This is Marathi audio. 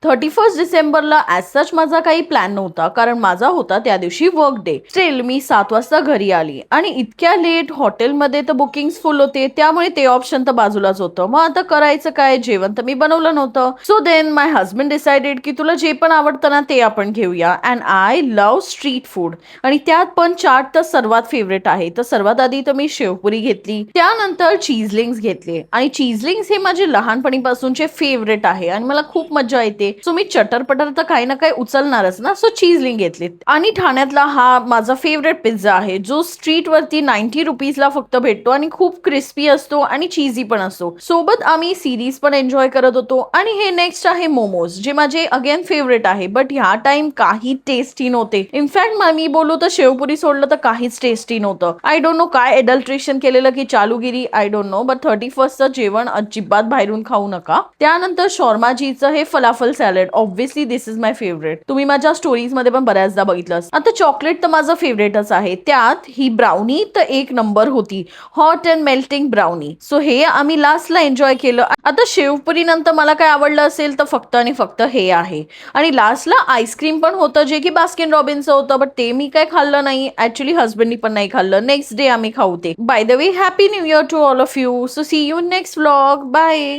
31 डिसेंबरला ॲज सच माझा काही प्लॅन नव्हता, कारण माझा होता त्या दिवशी वर्क डे. स्टील मी 7 वाजता घरी आली आणि इतक्या लेट हॉटेलमध्ये तर बुकिंग फुल होते, त्यामुळे ते ऑप्शन तर बाजूलाच होतं. मग आता करायचं काय? जेवण तर मी बनवलं नव्हतं. सो देन माय हजबंड डिसाइडेड की तुला जे पण आवडतं ना ते आपण घेऊया. And I love street food, आणि त्यात पण चाट तर सर्वात फेवरेट आहे. तर सर्वात आधी तर मी शेवपुरी घेतली, त्यानंतर चीजलिंग्स घेतले. आणि चीजलिंग्स हे माझे लहानपणीपासूनचे फेवरेट आहे आणि मला खूप मजा येते. सो मी चटरपटर तर काही ना काही उचलणारच ना, सो चीजलिंग घेतली. आणि ठाण्यातला हा माझा फेवरेट पिझ्झा आहे, जो स्ट्रीट वरती 90 रुपीजला फक्त भेटतो आणि खूप क्रिस्पी असतो आणि चीजी पण असतो. सोबत आम्ही सिरीज पण एन्जॉय करत होतो. आणि हे नेक्स्ट आहे मोमोज, जे माझे अगेन फेवरेट आहे, बट ह्या टाइम काही टेस्टी नव्हते. इनफॅक्ट मी बोलू तर शेवपुरी सोडलं तर काहीच टेस्टी नव्हतं. आय डोंट नो काय एडल्ट्रेशन केलेलं की चालूगिरी, I don't know. But 31st जेवण अजिबात बाहेरून खाऊ नका. त्यानंतर शॉर्माजीचं हे falafel salad, obviously this is my favourite. तुम्ही माझ्या स्टोरीज मध्ये पण बऱ्याचदा बघितलं. आता चॉकलेट तर माझं फेवरेटच आहे. त्यात ही ब्राउनी तर एक नंबर होती, hot and melting brownie. So हे आम्ही लास्टला एन्जॉय केलं. आता शेवपुरी नंतर मला काय आवडलं असेल तर फक्त आणि फक्त हे आहे. आणि लास्टला आईस्क्रीम पण होतं, जे की बास्किन रॉबिन्सचं होतं, बट ते मी काय खाल्लं नाही. ऍक्च्युली हजबंडनी पण नाही खाल्लं. नेक्स्ट डे आम्ही खाऊ ते. By the way, happy new year to all of you. So see you next vlog. Bye.